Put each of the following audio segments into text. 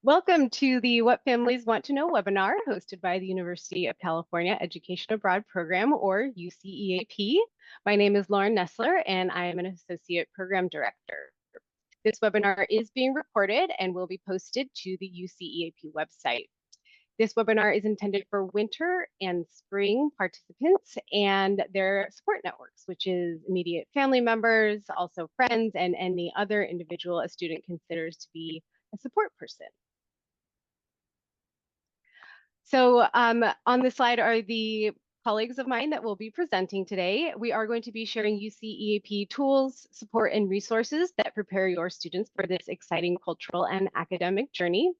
Welcome to the What Families Want to Know webinar hosted by the University of California Education Abroad Program, or UCEAP. My name is Lauren Nessler, and I am an Associate Program Director. This webinar is being recorded and will be posted to the UCEAP website. This webinar is intended for winter and spring participants and their support networks, which is immediate family members, also friends, and any other individual a student considers to be a support person. So on this slide are the colleagues of mine that will be presenting today. We are going to be sharing UCEAP tools, support, and resources that prepare your students for this exciting cultural and academic journey.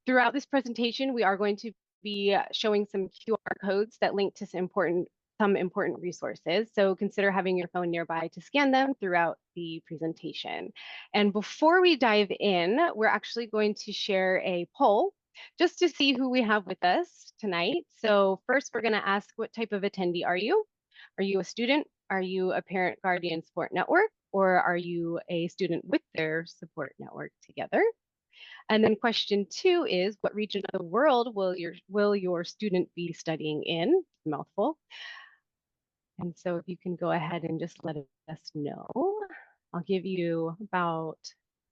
Throughout this presentation, we are going to be showing some QR codes that link to some important resources. So consider having your phone nearby to scan them throughout the presentation. And before we dive in, we're actually going to share a poll just to see who we have with us tonight. So first, we're going to ask, what type of attendee are you? Are you a student? Are you a parent guardian support network? Or are you a student with their support network together? And then question 2 is, what region of the world will your student be studying in? Mouthful. And so if you can go ahead and just let us know, I'll give you about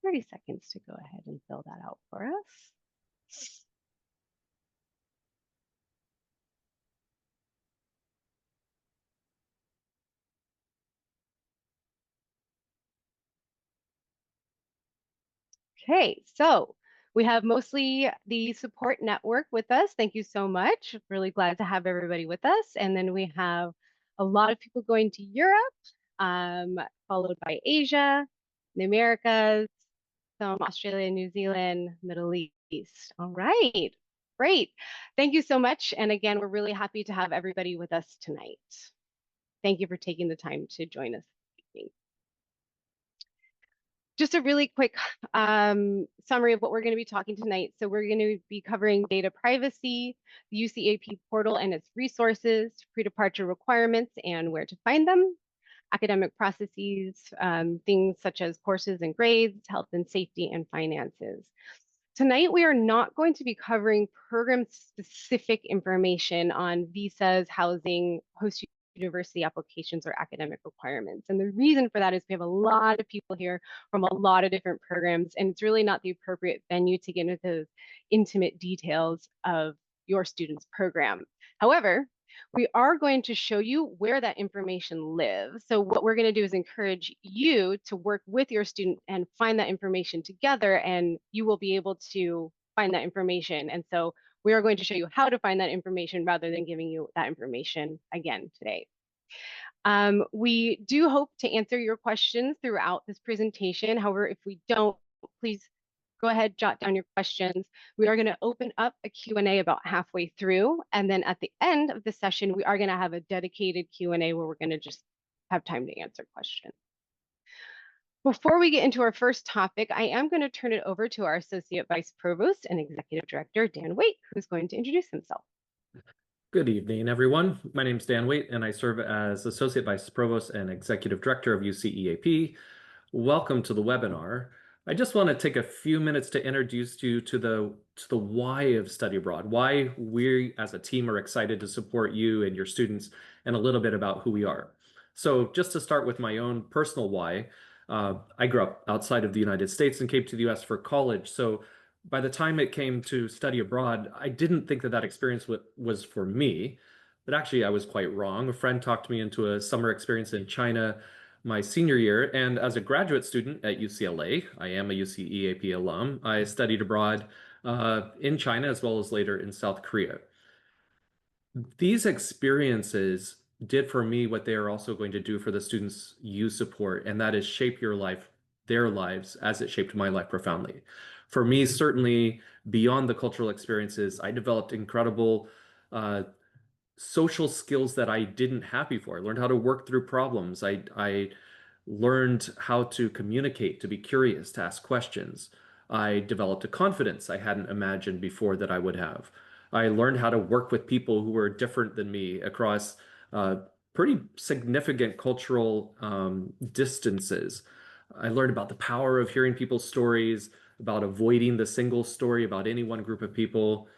30 seconds to go ahead and fill that out for us. Okay, so we have mostly the support network with us. Thank you so much. Really glad to have everybody with us. And then we have a lot of people going to Europe, followed by Asia, the Americas, some Australia, New Zealand, Middle East. All right, great. Thank you so much. And again, we're really happy to have everybody with us tonight. Thank you for taking the time to join us this evening. Just a really quick summary of what we're going to be talking tonight. So we're going to be covering data privacy, the UCEAP portal and its resources, pre-departure requirements and where to find them, academic processes, things such as courses and grades, health and safety, and finances. Tonight, we are not going to be covering program-specific information on visas, housing, post-university applications, or academic requirements. And the reason for that is we have a lot of people here from a lot of different programs, and it's really not the appropriate venue to get into those intimate details of your student's program. However, we are going to show you where that information lives. So what we're going to do is encourage you to work with your student and find that information together, and you will be able to find that information. And so we are going to show you how to find that information rather than giving you that information again today. We do hope to answer your questions throughout this presentation. However, if we don't, please go ahead, jot down your questions. We are going to open up a Q&A about halfway through. And then at the end of the session, we are going to have a dedicated Q&A where we're going to just have time to answer questions. Before we get into our first topic, I am going to turn it over to our Associate Vice Provost and Executive Director, Dan Waite, who's going to introduce himself. Good evening, everyone. My name is Dan Waite, and I serve as Associate Vice Provost and Executive Director of UCEAP. Welcome to the webinar. I just want to take a few minutes to introduce you to the why of study abroad, why we as a team are excited to support you and your students, and a little bit about who we are. So just to start with my own personal why, I grew up outside of the United States and came to the US for college. So by the time it came to study abroad, I didn't think that that experience was for me, but actually I was quite wrong. A friend talked me into a summer experience in China my senior year, and as a graduate student at UCLA, I am a UCEAP alum, I studied abroad in China as well as later in South Korea. These experiences did for me what they are also going to do for the students you support, and that is shape your life, their lives, as it shaped my life profoundly. For me, certainly beyond the cultural experiences, I developed incredible social skills that I didn't have before. I learned how to work through problems. I learned how to communicate, to be curious, to ask questions. I developed a confidence I hadn't imagined before that I would have. I learned how to work with people who were different than me across pretty significant cultural distances. I learned about the power of hearing people's stories, about avoiding the single story about any one group of people.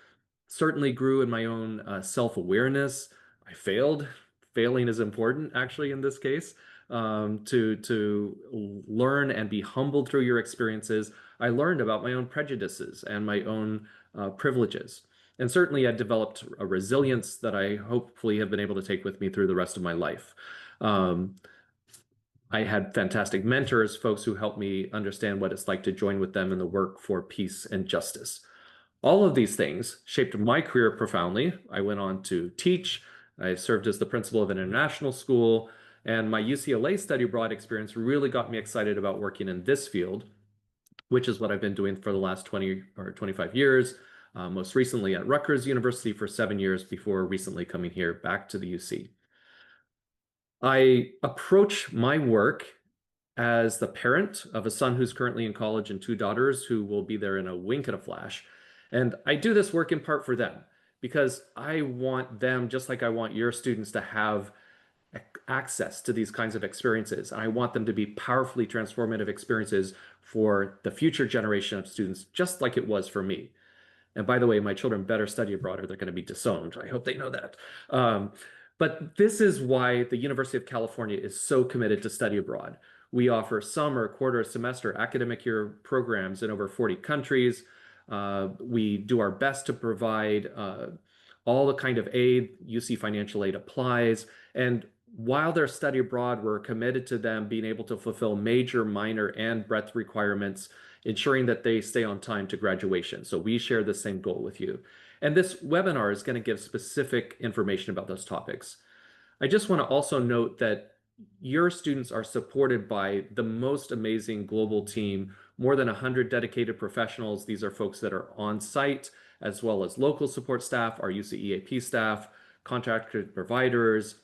Certainly grew in my own self-awareness. I failed. Failing is important, actually, in this case. To learn and be humbled through your experiences. I learned about my own prejudices and my own privileges. And certainly I developed a resilience that I hopefully have been able to take with me through the rest of my life. Um, I had fantastic mentors, folks who helped me understand what it's like to join with them in the work for peace and justice. All of these things shaped my career profoundly. I went on to teach. I served as the principal of an international school, and my UCLA study abroad experience really got me excited about working in this field, which is what I've been doing for the last 20 or 25 years, most recently at Rutgers University for 7 years before recently coming here back to the UC. I approach my work as the parent of a son who's currently in college and two daughters who will be there in a wink and a flash. And I do this work in part for them because I want them, just like I want your students, to have access to these kinds of experiences. And I want them to be powerfully transformative experiences for the future generation of students, just like it was for me. And by the way, my children better study abroad or they're going to be disowned. I hope they know that. But this is why the University of California is so committed to study abroad. We offer summer, quarter, semester, academic year programs in over 40 countries. We do our best to provide all the kind of aid UC financial aid applies. And while they're study abroad, we're committed to them being able to fulfill major, minor, and breadth requirements, ensuring that they stay on time to graduation. So we share the same goal with you. And this webinar is going to give specific information about those topics. I just want to also note that your students are supported by the most amazing global team, more than 100 dedicated professionals. These are folks that are on site, as well as local support staff, our UCEAP staff, contracted providers,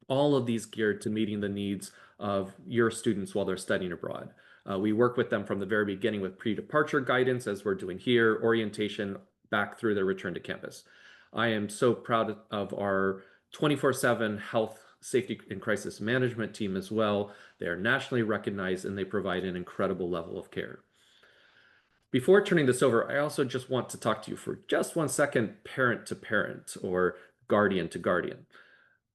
all of these geared to meeting the needs of your students while they're studying abroad. We work with them from the very beginning with pre-departure guidance, as we're doing here, orientation back through their return to campus. I am so proud of our 24/7 health, safety, and crisis management team as well. They are nationally recognized and they provide an incredible level of care. Before turning this over, I also just want to talk to you for just 1 second, parent to parent or guardian to guardian.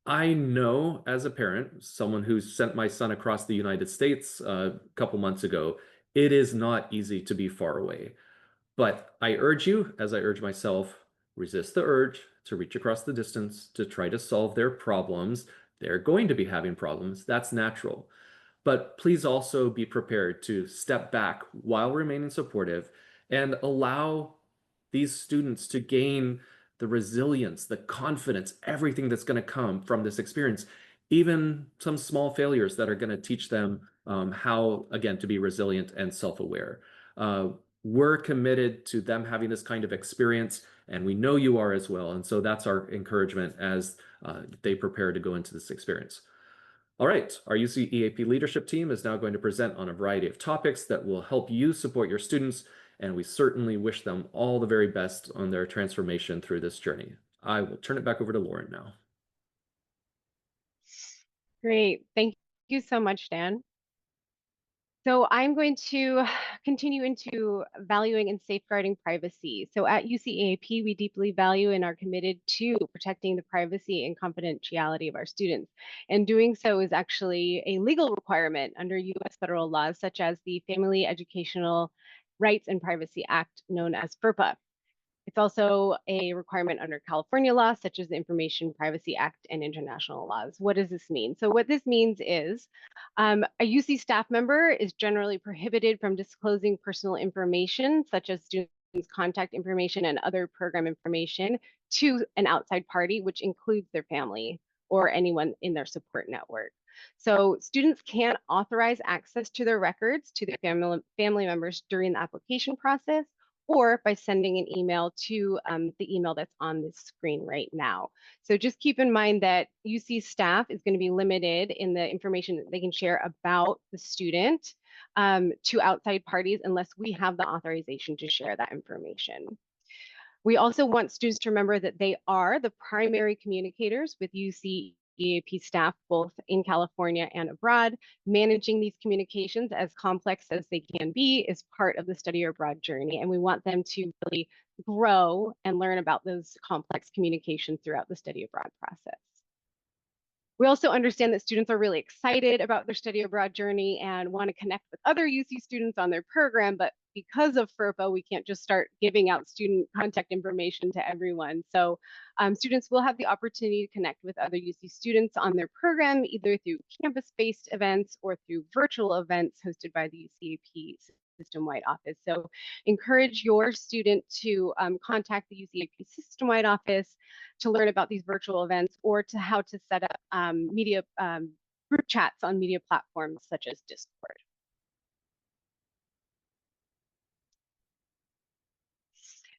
I know as a parent, someone who sent my son across the United States a couple months ago, it is not easy to be far away. But I urge you, as I urge myself, resist the urge to reach across the distance to try to solve their problems. They're going to be having problems. That's natural. But please also be prepared to step back while remaining supportive and allow these students to gain the resilience, the confidence, everything that's going to come from this experience, even some small failures that are going to teach them how, again, to be resilient and self-aware. We're committed to them having this kind of experience, and we know you are as well. And so that's our encouragement as they prepare to go into this experience. All right, our UCEAP leadership team is now going to present on a variety of topics that will help you support your students, and we certainly wish them all the very best on their transformation through this journey. I will turn it back over to Lauren now. Great. Thank you so much, Dan. So I'm going to continue into valuing and safeguarding privacy. So at UCEAP, we deeply value and are committed to protecting the privacy and confidentiality of our students. And doing so is actually a legal requirement under US federal laws, such as the Family Educational Rights and Privacy Act, known as FERPA. It's also a requirement under California law, such as the Information Privacy Act and international laws. What does this mean? So what this means is a UC staff member is generally prohibited from disclosing personal information, such as students' contact information and other program information, to an outside party, which includes their family or anyone in their support network. So students can't authorize access to their records to their family members during the application process, or by sending an email to the email that's on this screen right now. So just keep in mind that UC staff is going to be limited in the information that they can share about the student to outside parties unless we have the authorization to share that information. We also want students to remember that they are the primary communicators with UC UCEAP staff, both in California and abroad. Managing these communications, as complex as they can be, is part of the study abroad journey, and we want them to really grow and learn about those complex communications throughout the study abroad process. We also understand that students are really excited about their study abroad journey and want to connect with other UC students on their program, but because of FERPA, we can't just start giving out student contact information to everyone. So students will have the opportunity to connect with other UC students on their program, either through campus-based events or through virtual events hosted by the UCEAP system-wide office. So encourage your student to contact the UCEAP system-wide office to learn about these virtual events or to how to set up media group chats on media platforms such as Discord.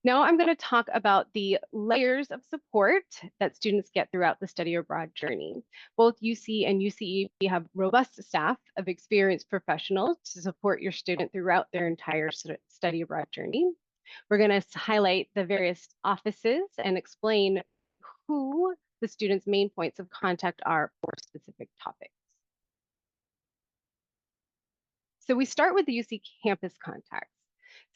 Now I'm going to talk about the layers of support that students get throughout the study abroad journey. Both UC and UCEAP have robust staff of experienced professionals to support your student throughout their entire study abroad journey. We're going to highlight the various offices and explain who the students' main points of contact are for specific topics. So we start with the UC campus contacts.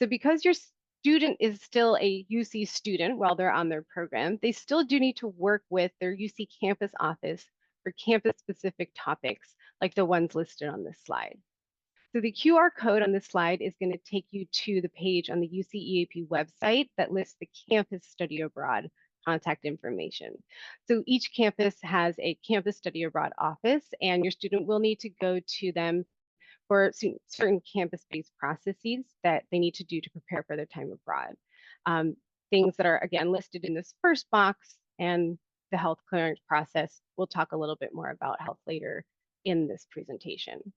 So because your student is still a UC student while they're on their program, they still do need to work with their UC campus office for campus-specific topics like the ones listed on this slide. So the QR code on this slide is going to take you to the page on the UCEAP website that lists the campus study abroad contact information. So each campus has a campus study abroad office, and your student will need to go to them for certain campus-based processes that they need to do to prepare for their time abroad. Things that are, again, listed in this first box, and the health clearance process. We'll talk a little bit more about health later in this presentation.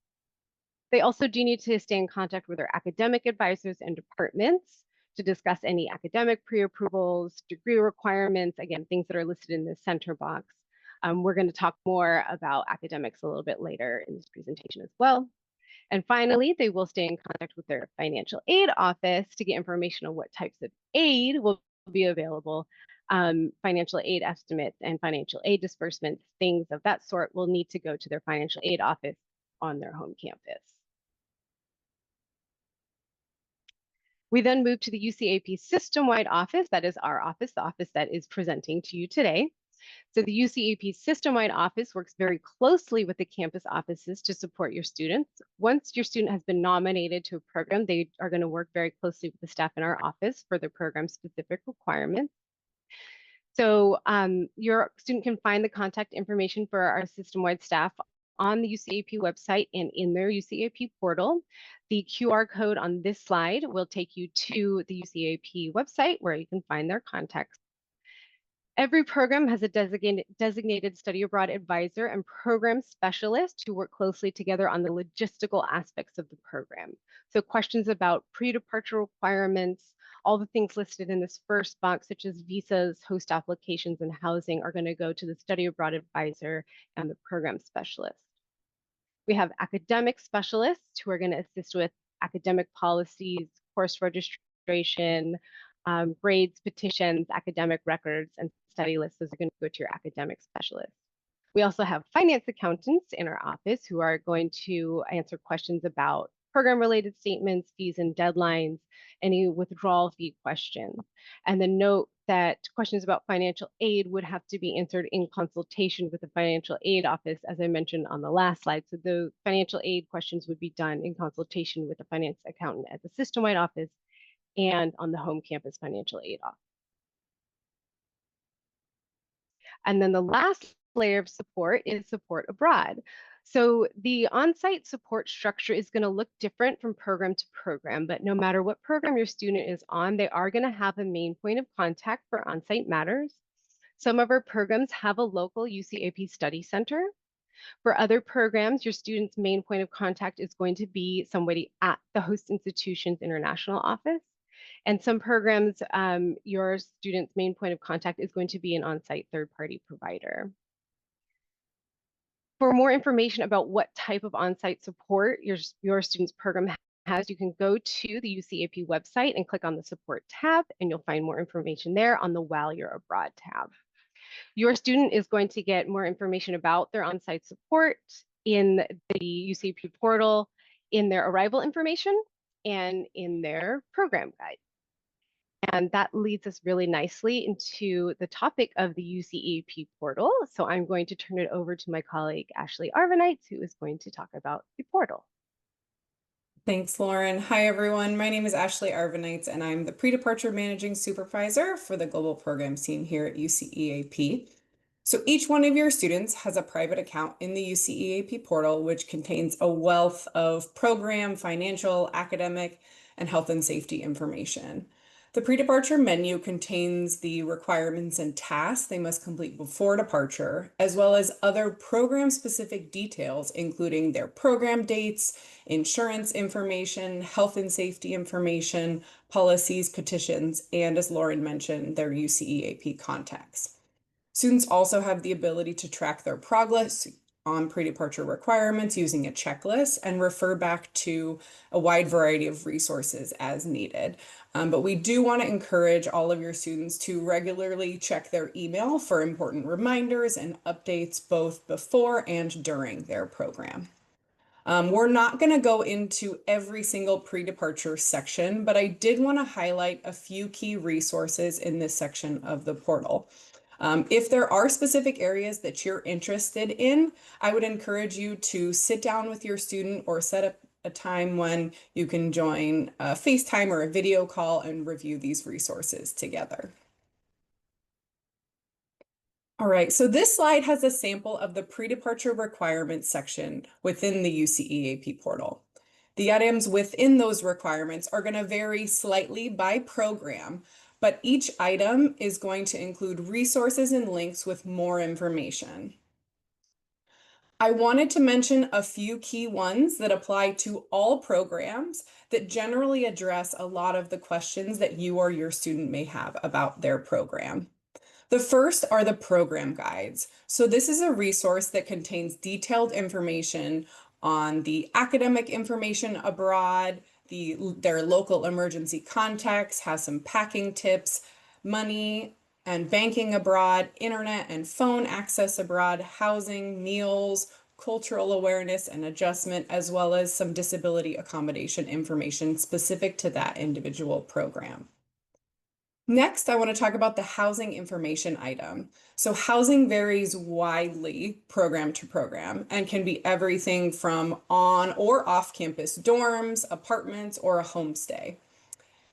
They also do need to stay in contact with their academic advisors and departments to discuss any academic pre-approvals, degree requirements, again, things that are listed in the center box. We're going to talk more about academics a little bit later in this presentation as well. And finally, they will stay in contact with their financial aid office to get information on what types of aid will be available. Financial aid estimates and financial aid disbursements, things of that sort, will need to go to their financial aid office on their home campus. We then move to the UCEAP system-wide office. That is our office, the office that is presenting to you today. So the UCEAP system-wide office works very closely with the campus offices to support your students. Once your student has been nominated to a program, they are going to work very closely with the staff in our office for their program-specific requirements. So your student can find the contact information for our system-wide staff on the UCEAP website and in their UCEAP portal. The QR code on this slide will take you to the UCEAP website where you can find their contacts. Every program has a designated study abroad advisor and program specialist who work closely together on the logistical aspects of the program. So questions about pre-departure requirements, all the things listed in this first box, such as visas, host applications, and housing, are going to go to the study abroad advisor and the program specialist. We have academic specialists who are going to assist with academic policies, course registration, grades, petitions, academic records, and study lists. Those are going to go to your academic specialist. We also have finance accountants in our office who are going to answer questions about program-related statements, fees and deadlines, any withdrawal fee questions. And then note that questions about financial aid would have to be answered in consultation with the financial aid office, as I mentioned on the last slide. So the financial aid questions would be done in consultation with the finance accountant at the system-wide office and on the home campus financial aid office. And then the last layer of support is support abroad. So the on-site support structure is going to look different from program to program, but no matter what program your student is on, they are going to have a main point of contact for on-site matters. Some of our programs have a local UCEAP study center. For other programs, your student's main point of contact is going to be somebody at the host institution's international office. And some programs, your student's main point of contact is going to be an on-site third-party provider. For more information about what type of on-site support your student's program has, you can go to the UCEAP website and click on the support tab, and you'll find more information there on the While You're Abroad tab. Your student is going to get more information about their on-site support in the UCEAP portal, in their arrival information, and in their program guide. And that leads us really nicely into the topic of the UCEAP portal. So I'm going to turn it over to my colleague, Ashley Arvanites, who is going to talk about the portal. Thanks, Lauren. Hi, everyone. My name is Ashley Arvanites, and I'm the Predeparture Managing Supervisor for the Global Programs team here at UCEAP. So each one of your students has a private account in the UCEAP portal, which contains a wealth of program, financial, academic, and health and safety information. The pre-departure menu contains the requirements and tasks they must complete before departure, as well as other program-specific details, including their program dates, insurance information, health and safety information, policies, petitions, and as Lauren mentioned, their UCEAP contacts. Students also have the ability to track their progress on pre-departure requirements using a checklist and refer back to a wide variety of resources as needed. But we do want to encourage all of your students to regularly check their email for important reminders and updates both before and during their program. We're not going to go into every single pre-departure section, but I did want to highlight a few key resources in this section of the portal. If there are specific areas that you're interested in, I would encourage you to sit down with your student or set up a time when you can join a FaceTime or a video call and review these resources together. All right, so this slide has a sample of the pre-departure requirements section within the UCEAP portal. The items within those requirements are going to vary slightly by program, but each item is going to include resources and links with more information. I wanted to mention a few key ones that apply to all programs that generally address a lot of the questions that you or your student may have about their program. The first are the program guides. So this is a resource that contains detailed information on the academic information abroad, their local emergency contacts, has some packing tips, money and banking abroad, internet and phone access abroad, housing, meals, cultural awareness and adjustment, as well as some disability accommodation information specific to that individual program. Next, I want to talk about the housing information item. So housing varies widely program to program and can be everything from on or off campus dorms, apartments, or a homestay.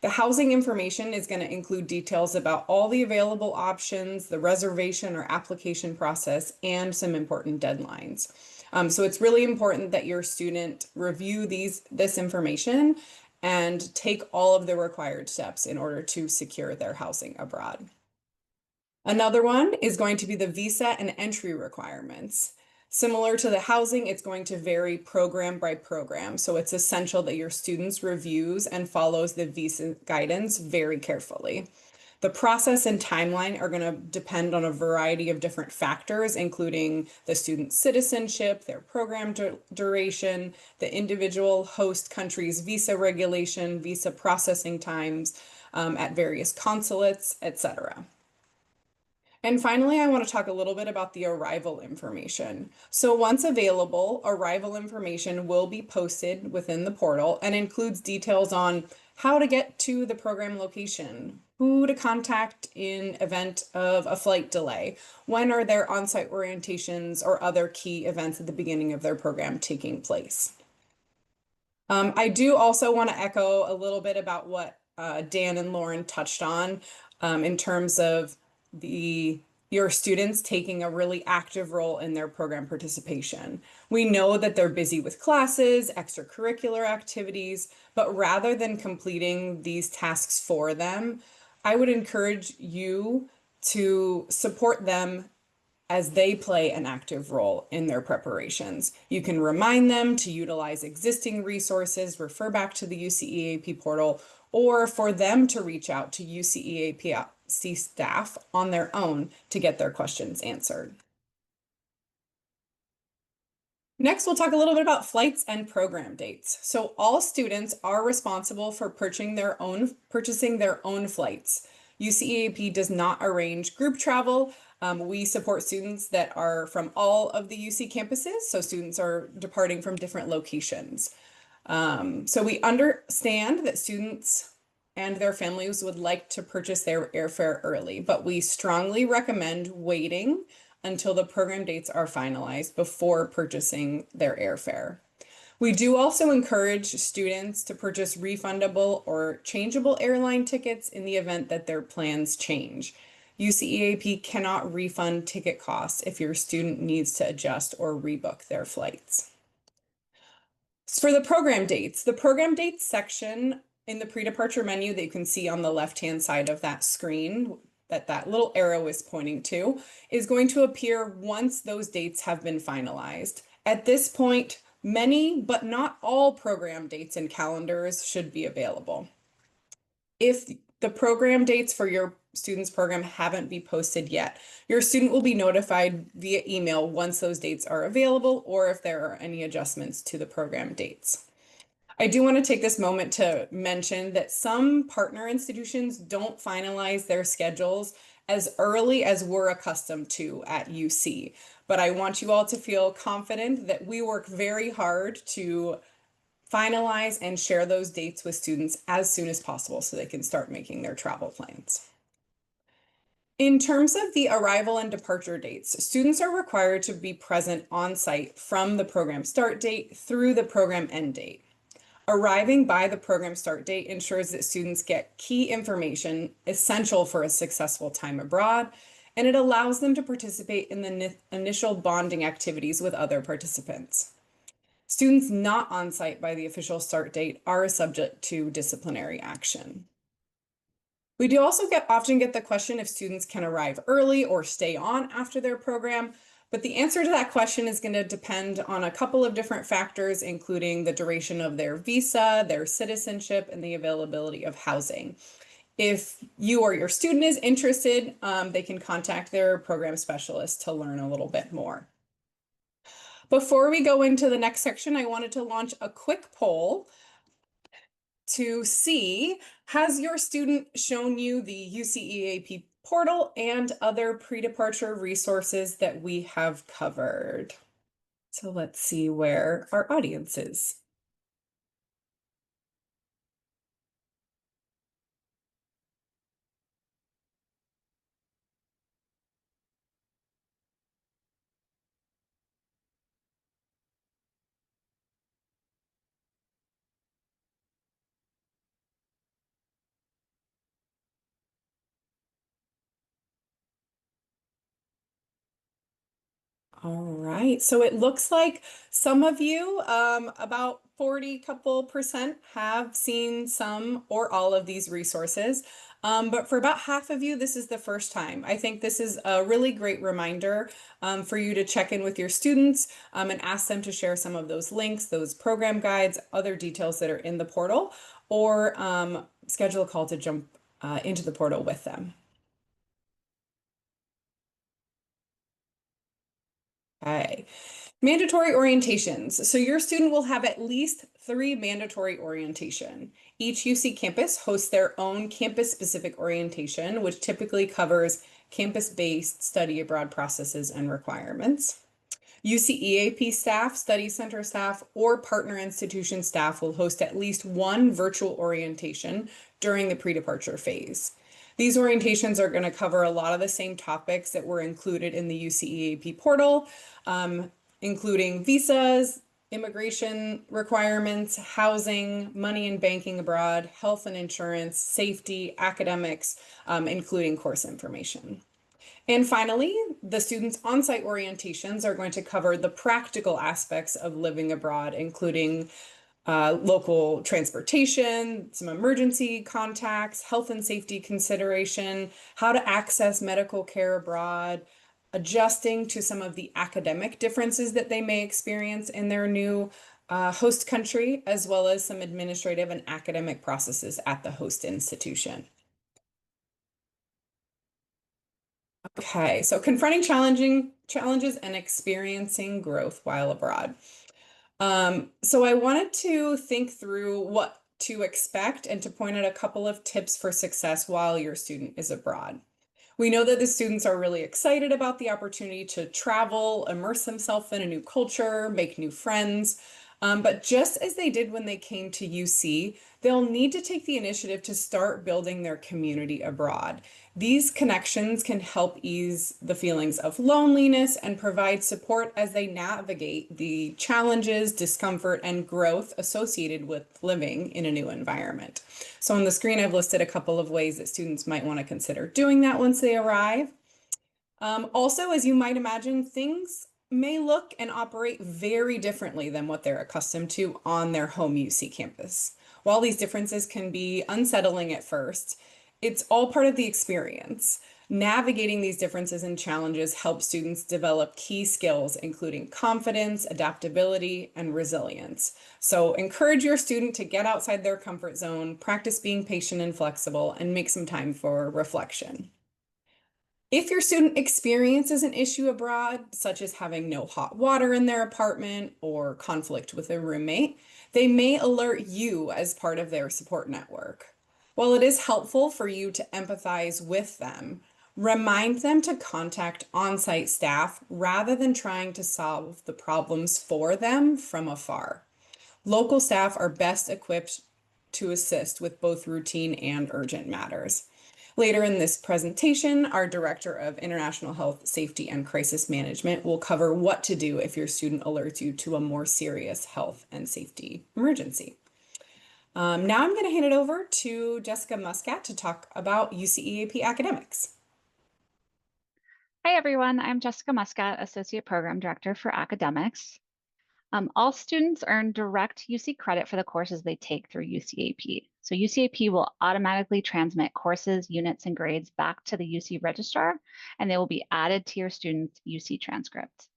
The housing information is going to include details about all the available options, the reservation or application process, and some important deadlines. So it's really important that your student review this information and take all of the required steps in order to secure their housing abroad. Another one is going to be the visa and entry requirements. Similar to the housing, it's going to vary program by program, so it's essential that your students reviews and follows the visa guidance very carefully. The process and timeline are going to depend on a variety of different factors, including the student's citizenship, their program duration, the individual host country's visa regulation, visa processing times at various consulates, etc. And finally, I want to talk a little bit about the arrival information. So once available, arrival information will be posted within the portal and includes details on how to get to the program location, who to contact in event of a flight delay, when are their on-site orientations or other key events at the beginning of their program taking place. I do also want to echo a little bit about what Dan and Lauren touched on in terms of your students taking a really active role in their program participation. We know that they're busy with classes, extracurricular activities, but rather than completing these tasks for them, I would encourage you to support them as they play an active role in their preparations. You can remind them to utilize existing resources, refer back to the UCEAP portal, or for them to reach out to UCEAP staff on their own to get their questions answered. Next, we'll talk a little bit about flights and program dates. So all students are responsible for purchasing their own flights. UCEAP does not arrange group travel. We support students that are from all of the UC campuses, so students are departing from different locations. So we understand that students and their families would like to purchase their airfare early, but we strongly recommend waiting until the program dates are finalized before purchasing their airfare. We do also encourage students to purchase refundable or changeable airline tickets in the event that their plans change. UCEAP cannot refund ticket costs if your student needs to adjust or rebook their flights. For the program dates section in the pre-departure menu that you can see on the left-hand side of that screen that little arrow is pointing to is going to appear once those dates have been finalized. At this point, many, but not all program dates and calendars should be available. If the program dates for your student's program haven't been posted yet, your student will be notified via email once those dates are available or if there are any adjustments to the program dates. I do want to take this moment to mention that some partner institutions don't finalize their schedules as early as we're accustomed to at UC. But I want you all to feel confident that we work very hard to finalize and share those dates with students as soon as possible so they can start making their travel plans. In terms of the arrival and departure dates, students are required to be present on site from the program start date through the program end date. Arriving by the program start date ensures that students get key information essential for a successful time abroad, and it allows them to participate in the initial bonding activities with other participants. Students not on site by the official start date are subject to disciplinary action. We do also often get the question if students can arrive early or stay on after their program, but the answer to that question is going to depend on a couple of different factors, including the duration of their visa, their citizenship, and the availability of housing. If you or your student is interested, they can contact their program specialist to learn a little bit more. Before we go into the next section, I wanted to launch a quick poll to see, has your student shown you the UCEAP portal and other pre-departure resources that we have covered? So let's see where our audience is. All right, so it looks like some of you, about 40% have seen some or all of these resources. But for about half of you, this is the first time. I think this is a really great reminder for you to check in with your students and ask them to share some of those links, those program guides, other details that are in the portal, or schedule a call to jump into the portal with them. Okay. Mandatory orientations. So your student will have at least 3 mandatory orientation. Each UC campus hosts their own campus-specific orientation, which typically covers campus-based study abroad processes and requirements. UCEAP staff, study center staff, or partner institution staff will host at least 1 virtual orientation during the pre-departure phase. These orientations are going to cover a lot of the same topics that were included in the UCEAP portal, including visas, immigration requirements, housing, money and banking abroad, health and insurance, safety, academics, including course information. And finally, the students' on-site orientations are going to cover the practical aspects of living abroad, including local transportation, some emergency contacts, health and safety consideration, how to access medical care abroad, adjusting to some of the academic differences that they may experience in their new host country, as well as some administrative and academic processes at the host institution. Okay, so confronting challenges and experiencing growth while abroad. So I wanted to think through what to expect and to point out a couple of tips for success while your student is abroad. We know that the students are really excited about the opportunity to travel, immerse themselves in a new culture, make new friends. But just as they did when they came to UC, they'll need to take the initiative to start building their community abroad. These connections can help ease the feelings of loneliness and provide support as they navigate the challenges, discomfort, and growth associated with living in a new environment. So on the screen, I've listed a couple of ways that students might want to consider doing that once they arrive. Also, as you might imagine, things may look and operate very differently than what they're accustomed to on their home UC campus. While these differences can be unsettling at first, it's all part of the experience. Navigating these differences and challenges helps students develop key skills, including confidence, adaptability, and resilience. So encourage your student to get outside their comfort zone, practice being patient and flexible, and make some time for reflection. If your student experiences an issue abroad, such as having no hot water in their apartment or conflict with a roommate, they may alert you as part of their support network. While it is helpful for you to empathize with them, remind them to contact on-site staff rather than trying to solve the problems for them from afar. Local staff are best equipped to assist with both routine and urgent matters. Later in this presentation, our Director of International Health, Safety, and Crisis Management will cover what to do if your student alerts you to a more serious health and safety emergency. Now I'm going to hand it over to Jessica Muscat to talk about UCEAP academics. Hi, everyone. I'm Jessica Muscat, Associate Program Director for Academics. All students earn direct UC credit for the courses they take through UCEAP. So UCEAP will automatically transmit courses, units, and grades back to the UC registrar, and they will be added to your student's UC transcript.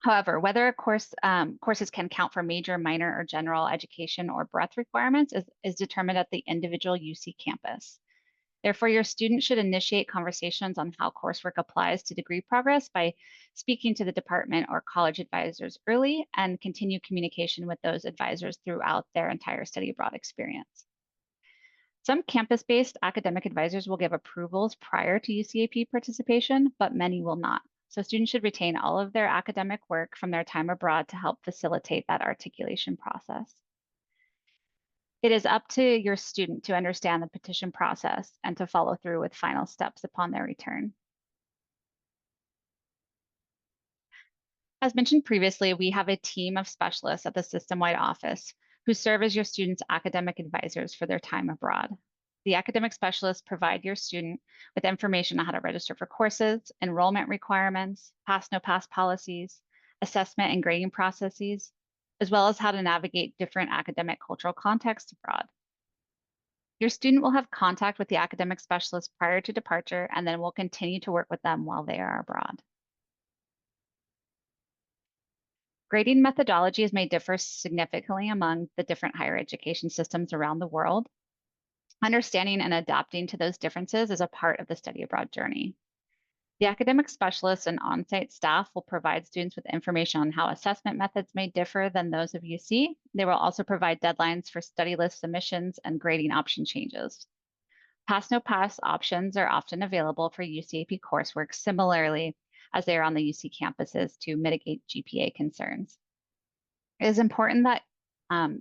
However, whether a courses can count for major, minor, or general education or breadth requirements is determined at the individual UC campus. Therefore, your student should initiate conversations on how coursework applies to degree progress by speaking to the department or college advisors early and continue communication with those advisors throughout their entire study abroad experience. Some campus-based academic advisors will give approvals prior to UCEAP participation, but many will not. So students should retain all of their academic work from their time abroad to help facilitate that articulation process. It is up to your student to understand the petition process and to follow through with final steps upon their return. As mentioned previously, we have a team of specialists at the system-wide office who serve as your students' academic advisors for their time abroad. The academic specialists provide your student with information on how to register for courses, enrollment requirements, pass/no-pass policies, assessment and grading processes, as well as how to navigate different academic cultural contexts abroad. Your student will have contact with the academic specialist prior to departure, and then will continue to work with them while they are abroad. Grading methodologies may differ significantly among the different higher education systems around the world. Understanding and adapting to those differences is a part of the study abroad journey. The academic specialists and on-site staff will provide students with information on how assessment methods may differ than those of UC. They will also provide deadlines for study list submissions and grading option changes. Pass/no-pass options are often available for UCEAP coursework similarly as they are on the UC campuses to mitigate GPA concerns. It is important that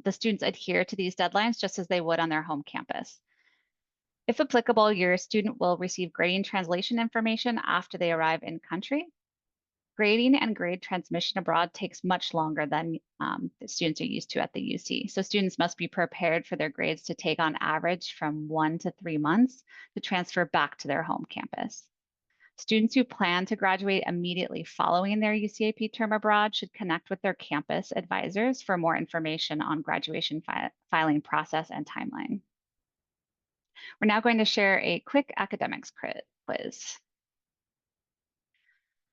the students adhere to these deadlines just as they would on their home campus. If applicable, your student will receive grading translation information after they arrive in country. Grading and grade transmission abroad takes much longer than the students are used to at the UC. So students must be prepared for their grades to take on average from 1 to 3 months to transfer back to their home campus. Students who plan to graduate immediately following their UCEAP term abroad should connect with their campus advisors for more information on graduation filing process and timeline. We're now going to share a quick academics quiz.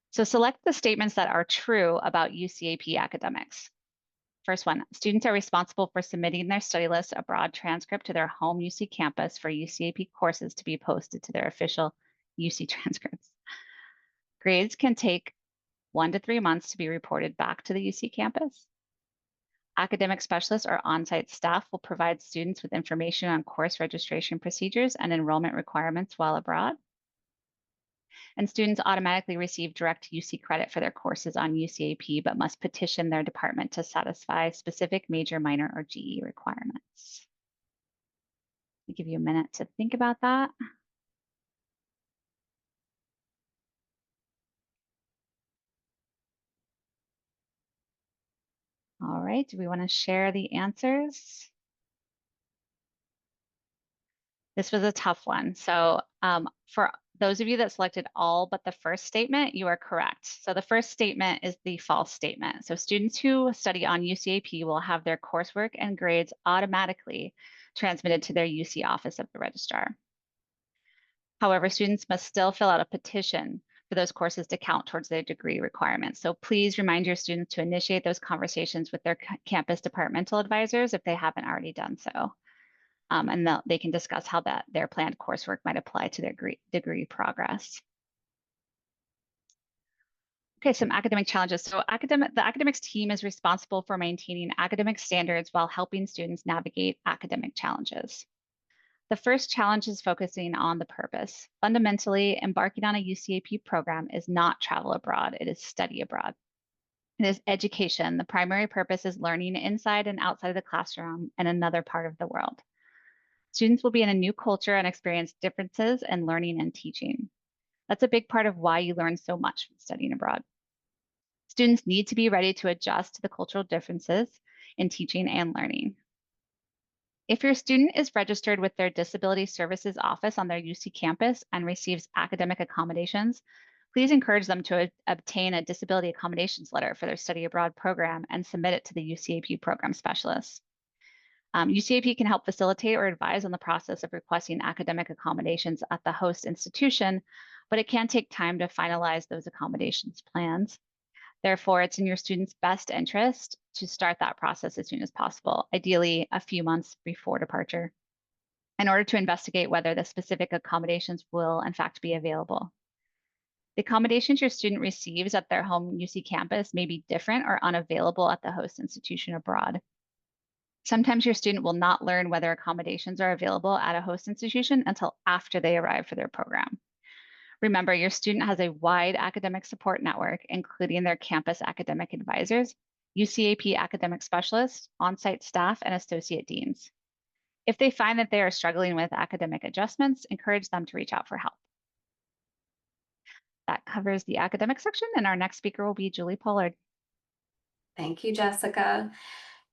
So select the statements that are true about UCEAP academics. First one, students are responsible for submitting their study list abroad transcript to their home UC campus for UCEAP courses to be posted to their official UC transcripts. Grades can take 1 to 3 months to be reported back to the UC campus. Academic specialists or on-site staff will provide students with information on course registration procedures and enrollment requirements while abroad. And students automatically receive direct UC credit for their courses on UCEAP, but must petition their department to satisfy specific major, minor, or GE requirements. I'll give you a minute to think about that. All right, do we want to share the answers? This was a tough one. So for those of you that selected all but the first statement, you are correct. So the first statement is the false statement. So students who study on UCEAP will have their coursework and grades automatically transmitted to their UC office of the registrar. However, students must still fill out a petition for those courses to count towards their degree requirements. So please remind your students to initiate those conversations with their campus departmental advisors if they haven't already done so. And they can discuss how their planned coursework might apply to their degree progress. Okay, some academic challenges. So the academics team is responsible for maintaining academic standards while helping students navigate academic challenges. The first challenge is focusing on the purpose. Fundamentally, embarking on a UCEAP program is not travel abroad, it is study abroad. It is education. The primary purpose is learning inside and outside of the classroom and another part of the world. Students will be in a new culture and experience differences in learning and teaching. That's a big part of why you learn so much from studying abroad. Students need to be ready to adjust to the cultural differences in teaching and learning. If your student is registered with their Disability Services Office on their UC campus and receives academic accommodations, please encourage them to obtain a disability accommodations letter for their study abroad program and submit it to the UCEAP program specialist. UCEAP can help facilitate or advise on the process of requesting academic accommodations at the host institution, but it can take time to finalize those accommodations plans. Therefore, it's in your student's best interest to start that process as soon as possible, ideally a few months before departure, in order to investigate whether the specific accommodations will in fact be available. The accommodations your student receives at their home UC campus may be different or unavailable at the host institution abroad. Sometimes your student will not learn whether accommodations are available at a host institution until after they arrive for their program. Remember, your student has a wide academic support network, including their campus academic advisors, UCEAP academic specialists, on-site staff, and associate deans. If they find that they are struggling with academic adjustments, encourage them to reach out for help. That covers the academic section, and our next speaker will be Julie Pollard. Thank you, Jessica.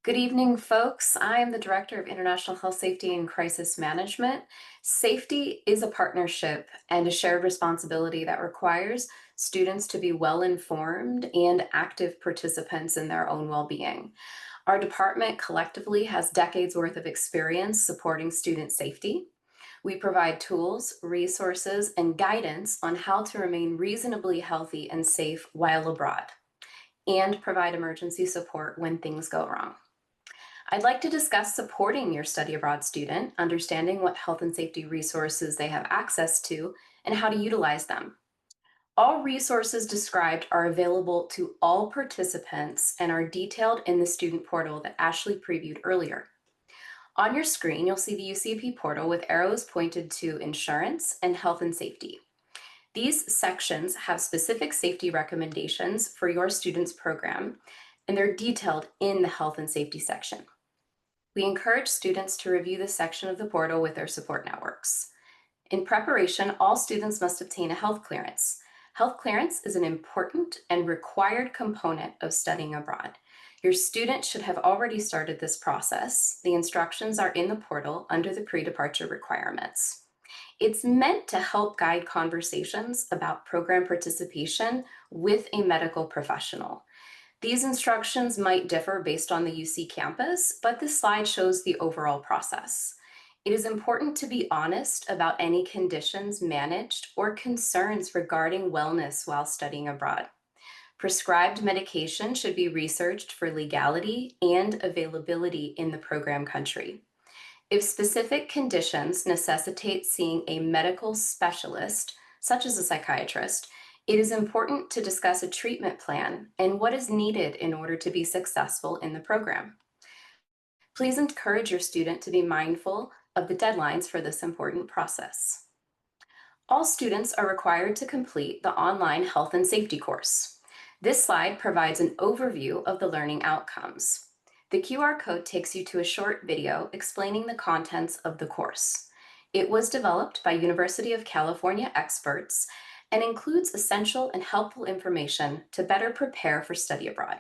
Good evening, folks. I am the Director of International Health Safety and Crisis Management. Safety is a partnership and a shared responsibility that requires students to be well-informed and active participants in their own well-being. Our department collectively has decades worth of experience supporting student safety. We provide tools, resources, and guidance on how to remain reasonably healthy and safe while abroad, and provide emergency support when things go wrong. I'd like to discuss supporting your study abroad student, understanding what health and safety resources they have access to, and how to utilize them. All resources described are available to all participants and are detailed in the student portal that Ashley previewed earlier. On your screen, you'll see the UCEAP portal with arrows pointed to insurance and health and safety. These sections have specific safety recommendations for your student's program, and they're detailed in the health and safety section. We encourage students to review this section of the portal with their support networks. In preparation, all students must obtain a health clearance. Health clearance is an important and required component of studying abroad. Your student should have already started this process. The instructions are in the portal under the pre-departure requirements. It's meant to help guide conversations about program participation with a medical professional. These instructions might differ based on the UC campus, but this slide shows the overall process. It is important to be honest about any conditions managed or concerns regarding wellness while studying abroad. Prescribed medication should be researched for legality and availability in the program country. If specific conditions necessitate seeing a medical specialist, such as a psychiatrist, it is important to discuss a treatment plan and what is needed in order to be successful in the program. Please encourage your student to be mindful of the deadlines for this important process. All students are required to complete the online health and safety course. This slide provides an overview of the learning outcomes. The QR code takes you to a short video explaining the contents of the course. It was developed by University of California experts and includes essential and helpful information to better prepare for study abroad.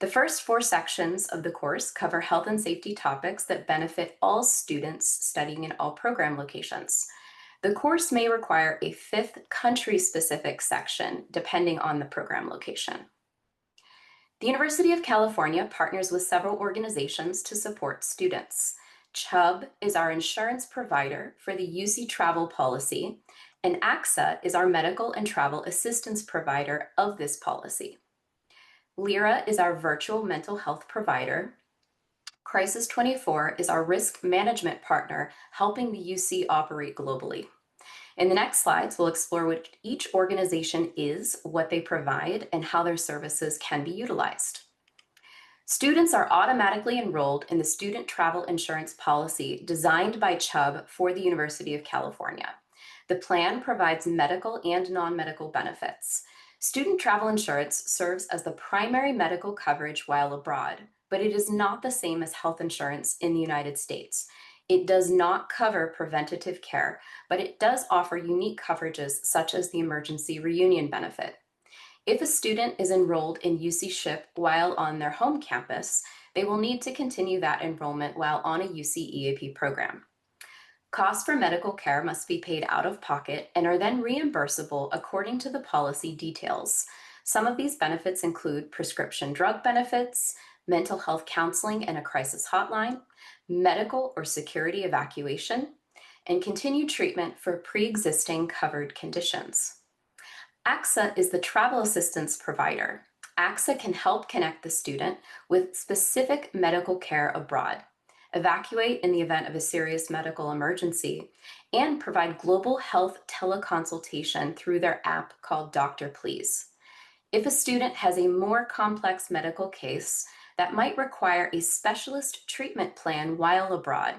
The first 4 sections of the course cover health and safety topics that benefit all students studying in all program locations. The course may require a 5th country-specific section depending on the program location. The University of California partners with several organizations to support students. Chubb is our insurance provider for the UC travel policy, and AXA is our medical and travel assistance provider of this policy. LYRA is our virtual mental health provider. Crisis 24 is our risk management partner, helping the UC operate globally. In the next slides, we'll explore what each organization is, what they provide, and how their services can be utilized. Students are automatically enrolled in the Student Travel Insurance Policy designed by Chubb for the University of California. The plan provides medical and non-medical benefits. Student travel insurance serves as the primary medical coverage while abroad, but it is not the same as health insurance in the United States. It does not cover preventative care, but it does offer unique coverages such as the emergency reunion benefit. If a student is enrolled in UCEAP while on their home campus, they will need to continue that enrollment while on a UCEAP program. Costs for medical care must be paid out of pocket and are then reimbursable according to the policy details. Some of these benefits include prescription drug benefits, mental health counseling and a crisis hotline, medical or security evacuation, and continued treatment for pre-existing covered conditions. AXA is the travel assistance provider. AXA can help connect the student with specific medical care abroad, evacuate in the event of a serious medical emergency, and provide global health teleconsultation through their app called Dr. Please. If a student has a more complex medical case that might require a specialist treatment plan while abroad,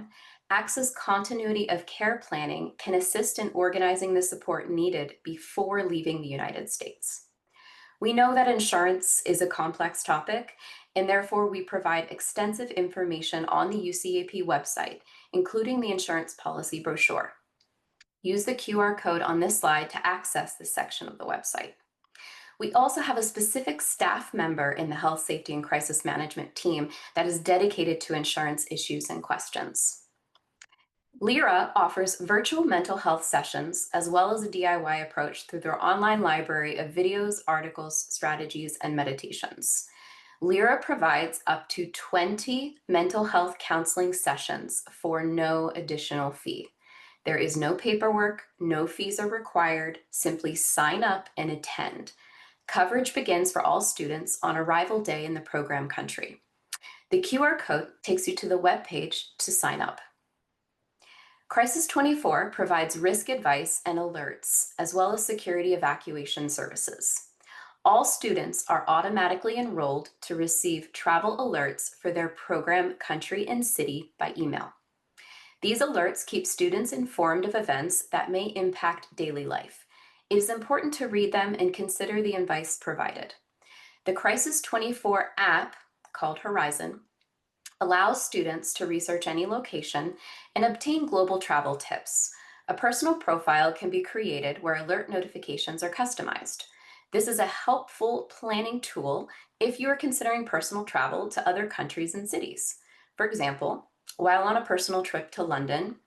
AXA's continuity of care planning can assist in organizing the support needed before leaving the United States. We know that insurance is a complex topic, and therefore we provide extensive information on the UCEAP website, including the insurance policy brochure. Use the QR code on this slide to access this section of the website. We also have a specific staff member in the Health, Safety, and Crisis Management team that is dedicated to insurance issues and questions. LYRA offers virtual mental health sessions as well as a DIY approach through their online library of videos, articles, strategies, and meditations. LYRA provides up to 20 mental health counseling sessions for no additional fee. There is no paperwork, no fees are required, simply sign up and attend. Coverage begins for all students on arrival day in the program country. The QR code takes you to the webpage to sign up. Crisis 24 provides risk advice and alerts, as well as security evacuation services. All students are automatically enrolled to receive travel alerts for their program country and city by email. These alerts keep students informed of events that may impact daily life. It is important to read them and consider the advice provided. The Crisis 24 app, called Horizon, allows students to research any location and obtain global travel tips. A personal profile can be created where alert notifications are customized. This is a helpful planning tool if you are considering personal travel to other countries and cities. For example, while on a personal trip to London,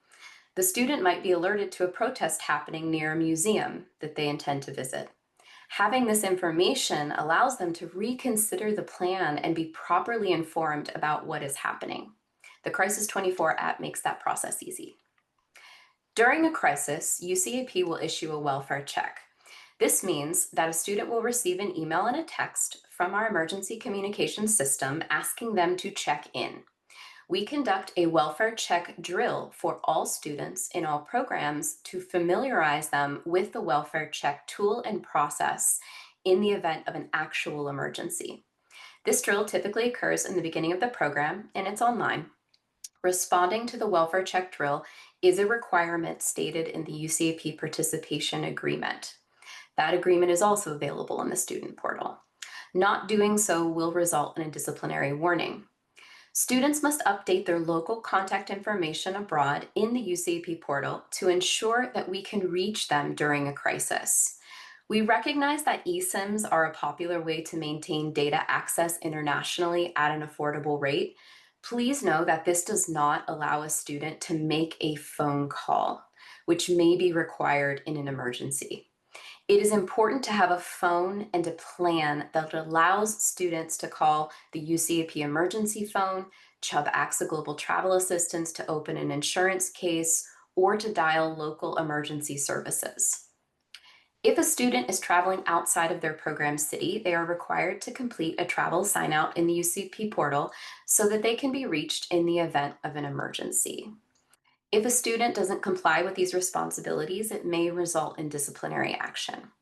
the student might be alerted to a protest happening near a museum that they intend to visit. Having this information allows them to reconsider the plan and be properly informed about what is happening. The Crisis 24 app makes that process easy. During a crisis, UCEAP will issue a welfare check. This means that a student will receive an email and a text from our emergency communication system asking them to check in. We conduct a welfare check drill for all students in all programs to familiarize them with the welfare check tool and process in the event of an actual emergency. This drill typically occurs in the beginning of the program and it's online. responding to the welfare check drill is a requirement stated in the UCEAP participation agreement. That agreement is also available in the student portal. Not doing so will result in a disciplinary warning. Students must update their local contact information abroad in the UCEAP portal to ensure that we can reach them during a crisis. We recognize that eSIMs are a popular way to maintain data access internationally at an affordable rate. Please know that this does not allow a student to make a phone call, which may be required in an emergency. It is important to have a phone and a plan that allows students to call the UCEAP emergency phone, Chubb AXA Global Travel Assistance to open an insurance case, or to dial local emergency services. If a student is traveling outside of their program city, they are required to complete a travel sign out in the UCEAP portal so that they can be reached in the event of an emergency. If a student doesn't comply with these responsibilities, it may result in disciplinary action.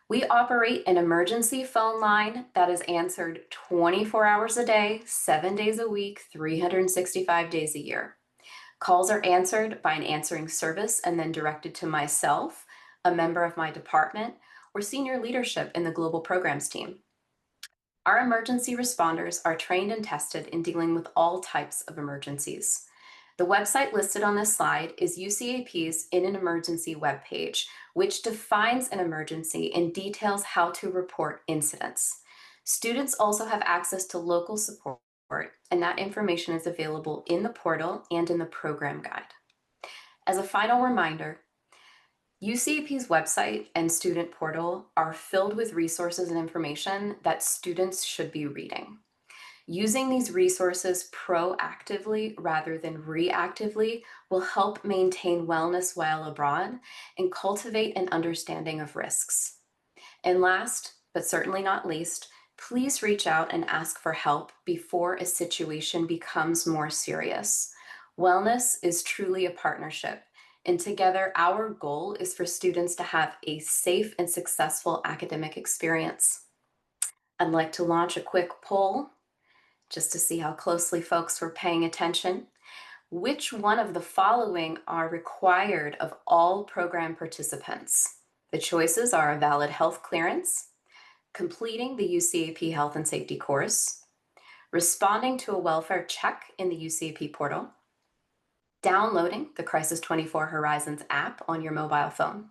We operate an emergency phone line that is answered 24 hours a day, 7 days a week, 365 days a year. Calls are answered by an answering service and then directed to myself, a member of my department, or senior leadership in the global programs team. Our emergency responders are trained and tested in dealing with all types of emergencies. The website listed on this slide is UCEAP's In an Emergency webpage, which defines an emergency and details how to report incidents. Students also have access to local support, and that information is available in the portal and in the program guide. As a final reminder, UCEAP's website and student portal are filled with resources and information that students should be reading. Using these resources proactively rather than reactively will help maintain wellness while abroad and cultivate an understanding of risks. And last, but certainly not least, please reach out and ask for help before a situation becomes more serious. Wellness is truly a partnership, and together our goal is for students to have a safe and successful academic experience. I'd like to launch a quick poll just to see how closely folks were paying attention. Which one of the following are required of all program participants? The choices are a valid health clearance, completing the UCEAP health and safety course, responding to a welfare check in the UCEAP portal, downloading the Crisis 24 Horizons app on your mobile phone,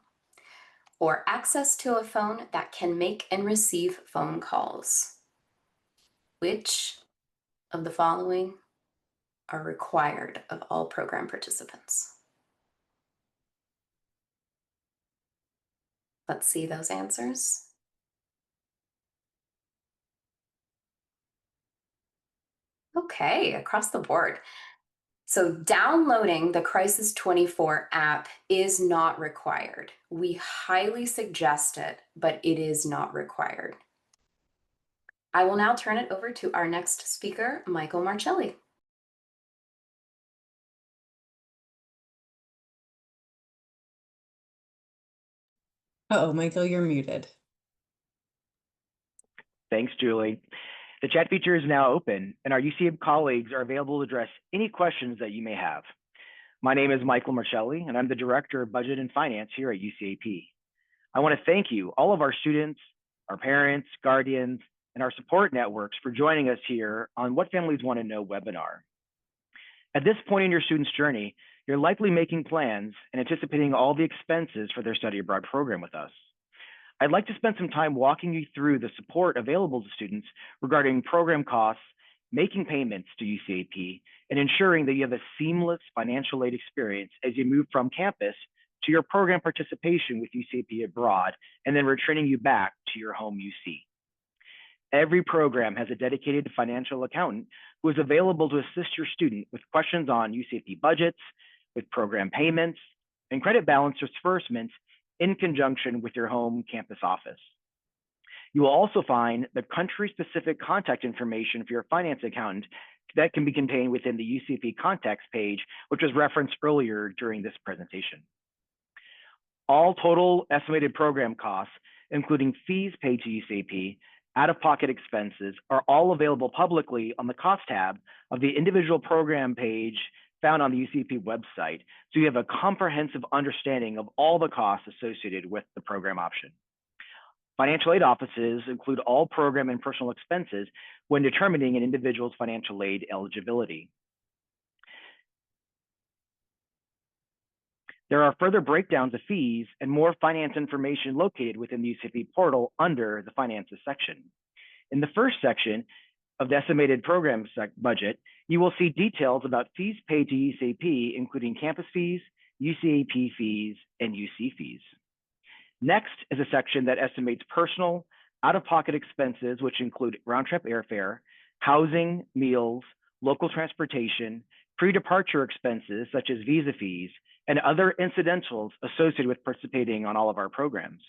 or access to a phone that can make and receive phone calls. Which of the following are required of all program participants? Let's see those answers. Okay, across the board. So downloading the Crisis 24 app is not required. We highly suggest it, but it is not required. I will now turn it over to our next speaker, Michael Marcelli. Uh-oh, Michael, you're muted. Thanks, Julie. The chat feature is now open, and our UCEAP colleagues are available to address any questions that you may have. My name is Michael Marcelli, and I'm the Director of Budget and Finance here at UCEAP. I want to thank you, all of our students, our parents, guardians, and our support networks for joining us here on What Families Want to Know webinar. At this point in your student's journey, you're likely making plans and anticipating all the expenses for their study abroad program with us. I'd like to spend some time walking you through the support available to students regarding program costs, making payments to UCEAP, and ensuring that you have a seamless financial aid experience as you move from campus to your program participation with UCEAP abroad, and then returning you back to your home UC. Every program has a dedicated financial accountant who is available to assist your student with questions on UCEAP budgets, with program payments, and credit balance disbursements in conjunction with your home campus office. You will also find the country-specific contact information for your finance accountant that can be contained within the UCEAP contacts page, which was referenced earlier during this presentation. All total estimated program costs, including fees paid to UCEAP, out-of-pocket expenses are all available publicly on the cost tab of the individual program page found on the UCEAP website, so you have a comprehensive understanding of all the costs associated with the program option. Financial aid offices include all program and personal expenses when determining an individual's financial aid eligibility. There are further breakdowns of fees and more finance information located within the UCEAP portal under the Finances section. In the first section of the estimated program budget, you will see details about fees paid to UCEAP, including campus fees, UCEAP fees, and UC fees. Next is a section that estimates personal out-of-pocket expenses, which include round-trip airfare, housing, meals, local transportation, pre-departure expenses such as visa fees, and other incidentals associated with participating on all of our programs.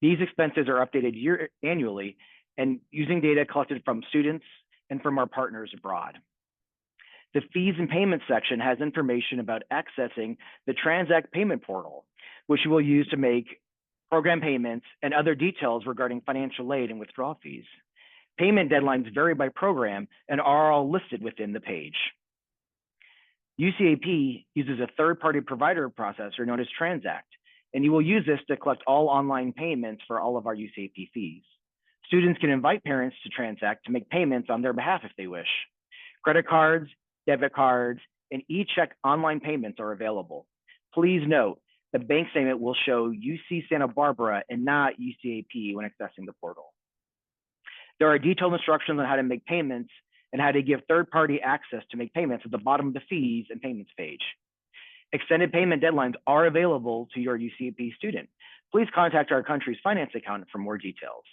These expenses are updated annually and using data collected from students and from our partners abroad. The fees and payments section has information about accessing the Transact payment portal, which you will use to make program payments and other details regarding financial aid and withdrawal fees. Payment deadlines vary by program and are all listed within the page. UCEAP uses a third-party provider processor known as Transact, and you will use this to collect all online payments for all of our UCEAP fees. Students can invite parents to Transact to make payments on their behalf if they wish. Credit cards, debit cards, and e-check online payments are available. Please note, the bank statement will show UC Santa Barbara and not UCEAP when accessing the portal. There are detailed instructions on how to make payments and how to give third-party access to make payments at the bottom of the fees and payments page. Extended payment deadlines are available to your UCEAP student. Please contact our country's finance accountant for more details.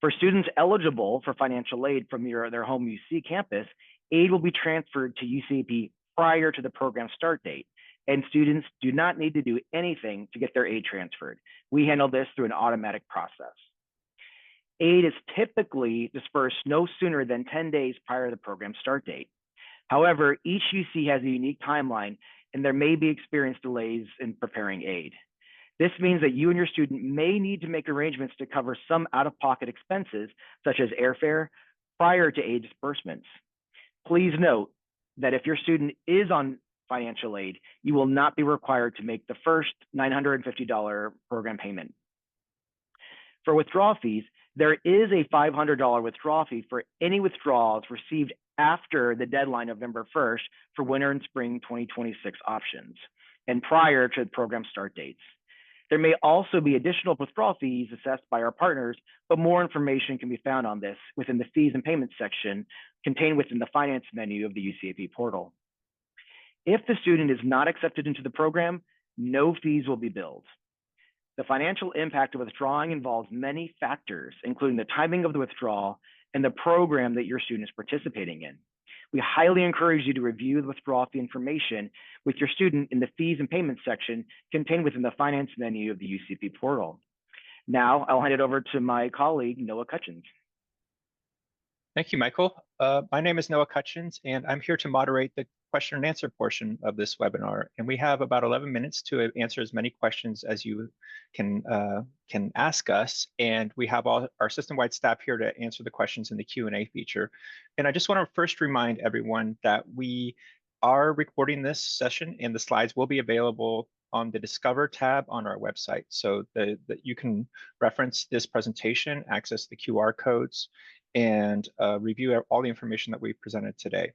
For students eligible for financial aid from their home UC campus, aid will be transferred to UCEAP prior to the program start date, and students do not need to do anything to get their aid transferred. We handle this through an automatic process. Aid is typically dispersed no sooner than 10 days prior to the program start date. However, each UC has a unique timeline, and there may be experienced delays in preparing aid. This means that you and your student may need to make arrangements to cover some out-of-pocket expenses, such as airfare, prior to aid disbursements. Please note that if your student is on financial aid, you will not be required to make the first $950 program payment. For withdrawal fees, there is a $500 withdrawal fee for any withdrawals received after the deadline of November 1st for winter and spring 2026 options and prior to the program start dates. There may also be additional withdrawal fees assessed by our partners, but more information can be found on this within the fees and payments section contained within the finance menu of the UCEAP portal. If the student is not accepted into the program, no fees will be billed. The financial impact of withdrawing involves many factors, including the timing of the withdrawal and the program that your student is participating in. We highly encourage you to review the withdrawal fee information with your student in the fees and payments section contained within the finance menu of the UCEAP portal. Now I'll hand it over to my colleague, Noah Cutchins. Thank you, Michael. My name is Noah Cutchins, and I'm here to moderate the question and answer portion of this webinar. And we have about 11 minutes to answer as many questions as you can ask us. And we have all our system-wide staff here to answer the questions in the Q&A feature. And I just want to first remind everyone that we are recording this session, and the slides will be available on the Discover tab on our website, so that you can reference this presentation, access the QR codes, and review all the information that we've presented today.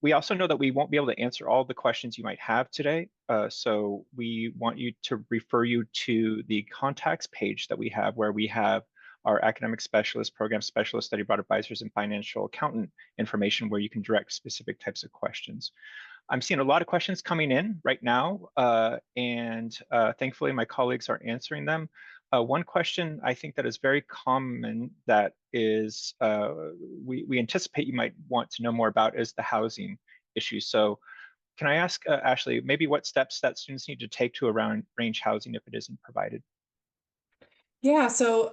We also know that we won't be able to answer all the questions you might have today, so we want you to refer you to the contacts page that we have, where we have our academic specialist, program specialist, study abroad advisors, and financial accountant information where you can direct specific types of questions. I'm seeing a lot of questions coming in right now, and thankfully my colleagues are answering them. One question I think that is very common that is we anticipate you might want to know more about is the housing issue. So can I ask Ashley, maybe what steps that students need to take to arrange housing if it isn't provided? Yeah, so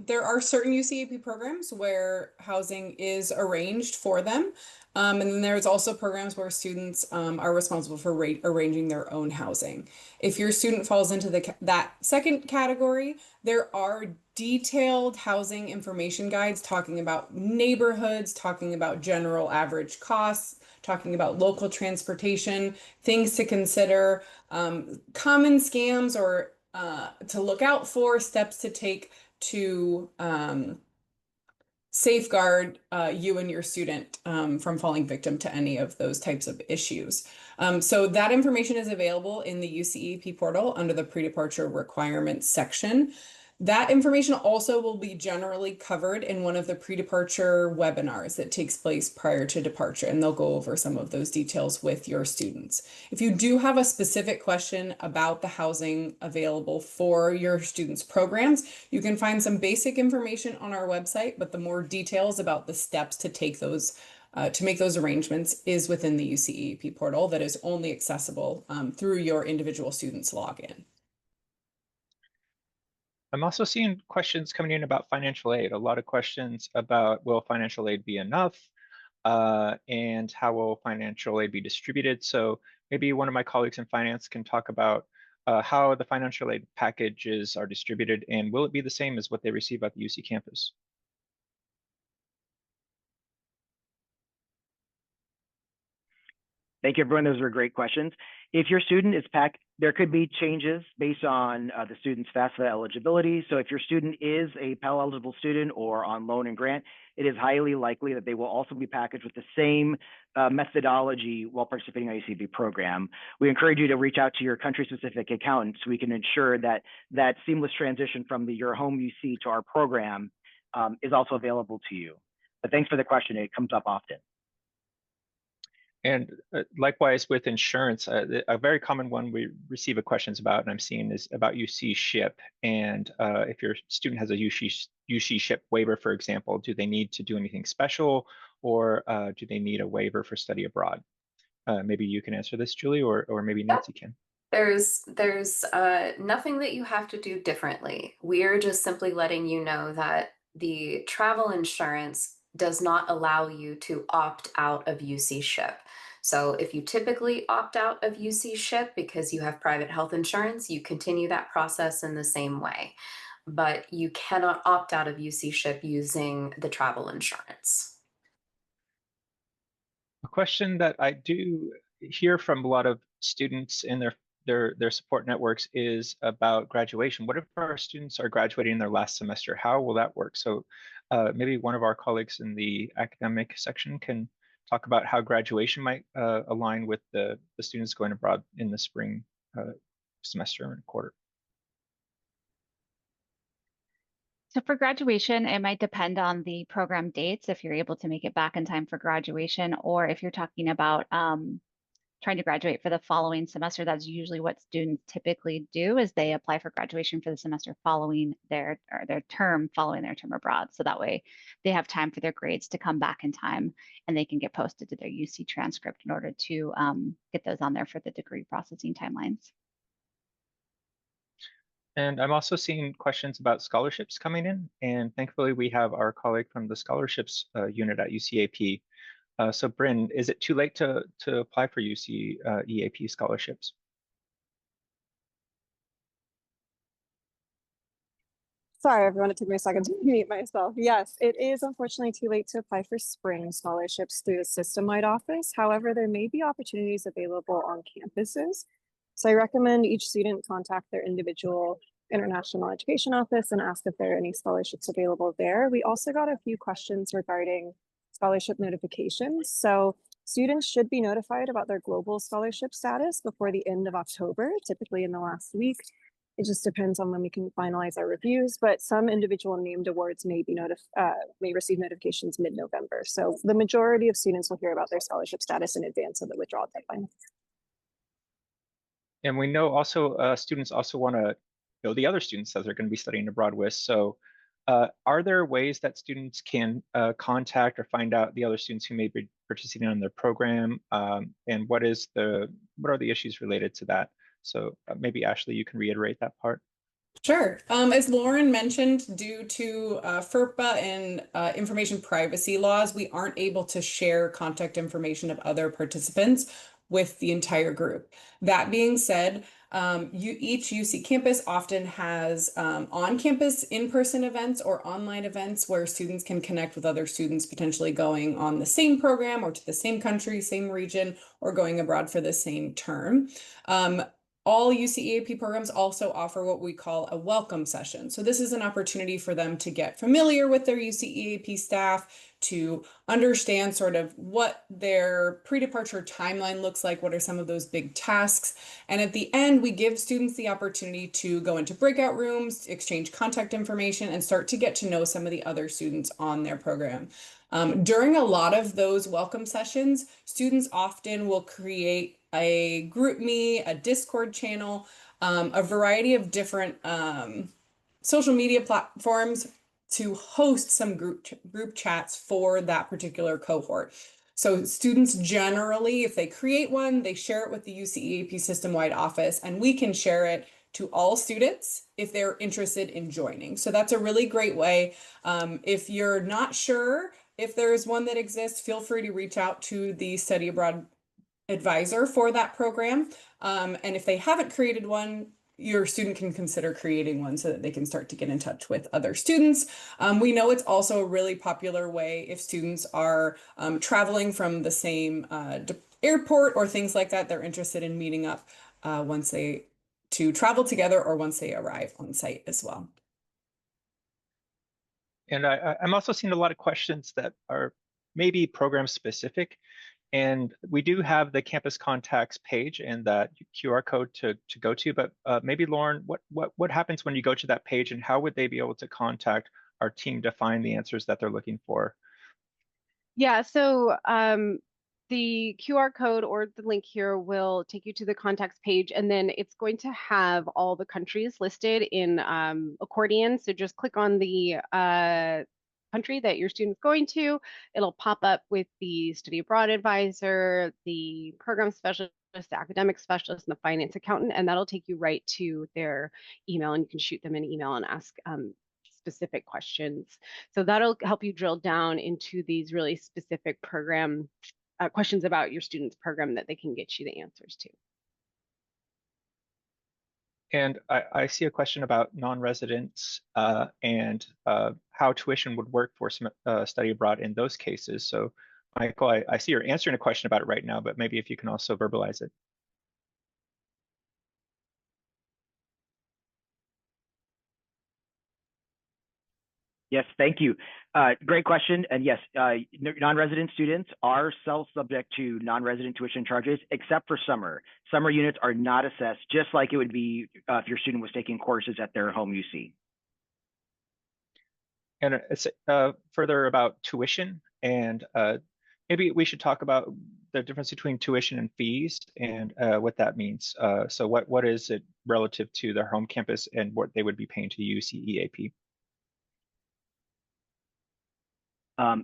there are certain UCEAP programs where housing is arranged for them. And then there's also programs where students are responsible for arranging their own housing. If your student falls into that second category, there are detailed housing information guides talking about neighborhoods, talking about general average costs, talking about local transportation, things to consider, common scams or to look out for, steps to take to safeguard you and your student from falling victim to any of those types of issues. So that information is available in the UCEAP portal under the pre-departure requirements section. That information also will be generally covered in one of the pre-departure webinars that takes place prior to departure, and they'll go over some of those details with your students. If you do have a specific question about the housing available for your students' programs, you can find some basic information on our website, but the more details about the steps to take those to make those arrangements is within the UCEAP portal that is only accessible through your individual student's login. I'm also seeing questions coming in about financial aid. A lot of questions about will financial aid be enough, and how will financial aid be distributed. So maybe one of my colleagues in finance can talk about how the financial aid packages are distributed, and will it be the same as what they receive at the UC campus? Thank you, everyone. Those were great questions. If your student is PAC, there could be changes based on the student's FAFSA eligibility. So if your student is a Pell eligible student or on loan and grant, it is highly likely that they will also be packaged with the same methodology while participating in the UCEAP program. We encourage you to reach out to your country-specific accountant so we can ensure that that seamless transition from your home UC to our program is also available to you. But thanks for the question. It comes up often. And likewise with insurance, a very common one we receive questions about, and I'm seeing, is about UCEAP. And if your student has a UCEAP waiver, for example, do they need to do anything special, or do they need a waiver for study abroad? Maybe you can answer this, Julie, or maybe Nancy can. There's nothing that you have to do differently. We're just simply letting you know that the travel insurance does not allow you to opt out of UCEAP. So if you typically opt out of UCEAP because you have private health insurance, you continue that process in the same way. But you cannot opt out of UCEAP using the travel insurance. A question that I do hear from a lot of students in their support networks is about graduation. What if our students are graduating in their last semester? How will that work? So maybe one of our colleagues in the academic section can talk about how graduation might align with the students going abroad in the spring semester and quarter. So for graduation, it might depend on the program dates, if you're able to make it back in time for graduation, or if you're talking about trying to graduate for the following semester. That's usually what students typically do, is they apply for graduation for the semester following their term abroad. So that way they have time for their grades to come back in time, and they can get posted to their UC transcript in order to get those on there for the degree processing timelines. And I'm also seeing questions about scholarships coming in, and thankfully we have our colleague from the scholarships unit at UCEAP. So Bryn, is it too late to apply for UCEAP scholarships? Sorry, everyone, it took me a second to mute myself. Yes, it is unfortunately too late to apply for spring scholarships through the system-wide office. However, there may be opportunities available on campuses. So I recommend each student contact their individual international education office and ask if there are any scholarships available there. We also got a few questions regarding scholarship notifications. So students should be notified about their global scholarship status before the end of October, typically in the last week. It just depends on when we can finalize our reviews, but some individual named awards may receive notifications mid-November. So the majority of students will hear about their scholarship status in advance of the withdrawal deadline. And we know also students also want to know the other students that they're going to be studying abroad with. So are there ways that students can contact or find out the other students who may be participating in their program? And what are the issues related to that? So maybe Ashley, you can reiterate that part. Sure. As Lauren mentioned, due to FERPA and information privacy laws, we aren't able to share contact information of other participants with the entire group. That being said, each UC campus often has on-campus in-person events or online events where students can connect with other students potentially going on the same program or to the same country, same region, or going abroad for the same term. All UCEAP programs also offer what we call a welcome session. So this is an opportunity for them to get familiar with their UCEAP staff, to understand sort of what their pre-departure timeline looks like, what are some of those big tasks. And at the end, we give students the opportunity to go into breakout rooms, exchange contact information, and start to get to know some of the other students on their program. During a lot of those welcome sessions, students often will create a GroupMe, a Discord channel, a variety of different social media platforms to host some group chats for that particular cohort. So students generally, if they create one, they share it with the UCEAP system-wide office, and we can share it to all students if they're interested in joining. So that's a really great way. If you're not sure if there is one that exists, feel free to reach out to the study abroad advisor for that program. And if they haven't created one, your student can consider creating one so that they can start to get in touch with other students. We know it's also a really popular way if students are traveling from the same airport or things like that. They're interested in meeting up to travel together or once they arrive on site as well. And I'm also seeing a lot of questions that are maybe program specific. And we do have the campus contacts page and that QR code to go to, but maybe Lauren, what happens when you go to that page and how would they be able to contact our team to find the answers that they're looking for? Yeah, so the QR code or the link here will take you to the contacts page, and then it's going to have all the countries listed in accordion. So just click on the country that your student's going to. It'll pop up with the study abroad advisor, the program specialist, the academic specialist, and the finance accountant, and that'll take you right to their email, and you can shoot them an email and ask specific questions. So that'll help you drill down into these really specific program questions about your student's program that they can get you the answers to. And I see a question about non-residents and how tuition would work for study abroad in those cases. So Michael, I see you're answering a question about it right now, but maybe if you can also verbalize it. Yes, thank you. Great question. And yes, non-resident students are self-subject to non-resident tuition charges, except for summer. Summer units are not assessed, just like it would be if your student was taking courses at their home UC. And it's further about tuition, and maybe we should talk about the difference between tuition and fees and what that means. So what is it relative to their home campus and what they would be paying to UCEAP?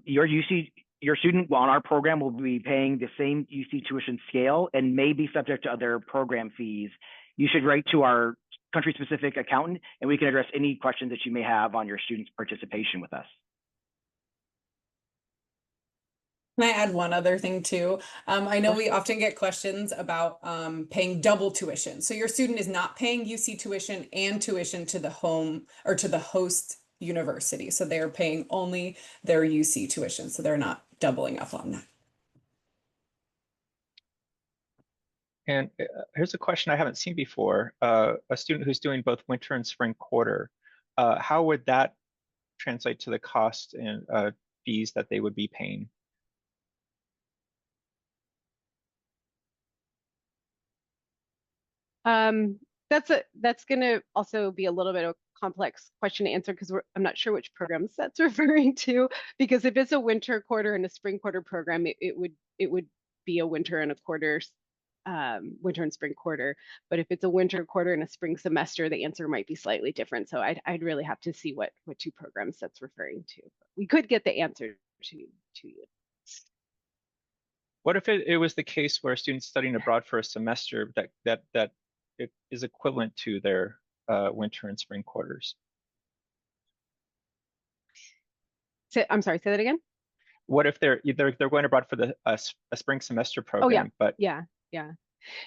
Your student on our program will be paying the same UC tuition scale and may be subject to other program fees. You should write to our country-specific accountant, and we can address any questions that you may have on your student's participation with us. Can I add one other thing too? I know we often get questions about paying double tuition. So your student is not paying UC tuition and tuition to the home or to the host university. So they're paying only their UC tuition. So they're not doubling up on that. And here's a question I haven't seen before. A student who's doing both winter and spring quarter, how would that translate to the cost and fees that they would be paying? That's going to also be a little bit of a complex question to answer because I'm not sure which programs that's referring to. Because if it's a winter quarter and a spring quarter program, it would be a winter and a quarter, winter and spring quarter. But if it's a winter quarter and a spring semester, the answer might be slightly different. So I'd really have to see what two programs that's referring to. We could get the answer to you. What if it was the case where a student's studying abroad for a semester that it is equivalent to their winter and spring quarters? I'm sorry, say that again. What if they're going abroad for a spring semester program, Oh yeah, but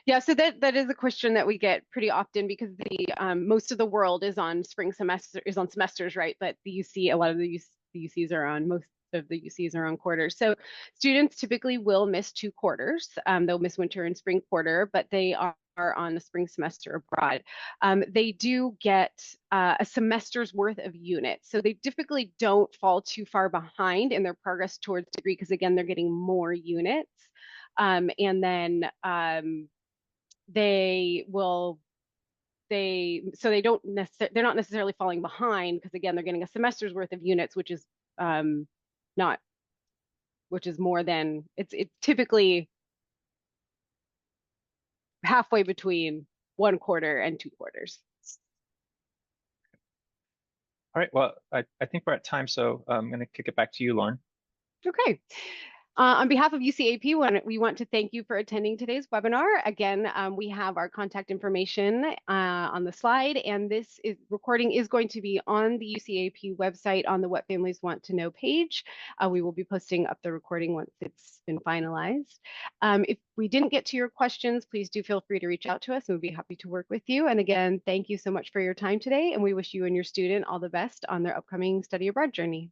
yeah. So that is a question that we get pretty often because the most of the world is on semesters, right? But a lot of the UCs are on most of the UCs are on quarters. So students typically will miss 2 quarters. They'll miss winter and spring quarter, but they are on the spring semester abroad. They do get a semester's worth of units. So they typically don't fall too far behind in their progress towards degree because again, they're getting more units. And then they're not necessarily falling behind because again, they're getting a semester's worth of units, which is more than it's typically halfway between 1 quarter and 2 quarters. all right. Well, I think we're at time, so I'm going to kick it back to you, Lauren. Okay. On behalf of UCEAP, we want to thank you for attending today's webinar. Again, we have our contact information on the slide, and this recording is going to be on the UCEAP website on the What Families Want to Know page. We will be posting up the recording once it's been finalized. If we didn't get to your questions, please do feel free to reach out to us, and we'd be happy to work with you. And again, thank you so much for your time today, and we wish you and your student all the best on their upcoming study abroad journey.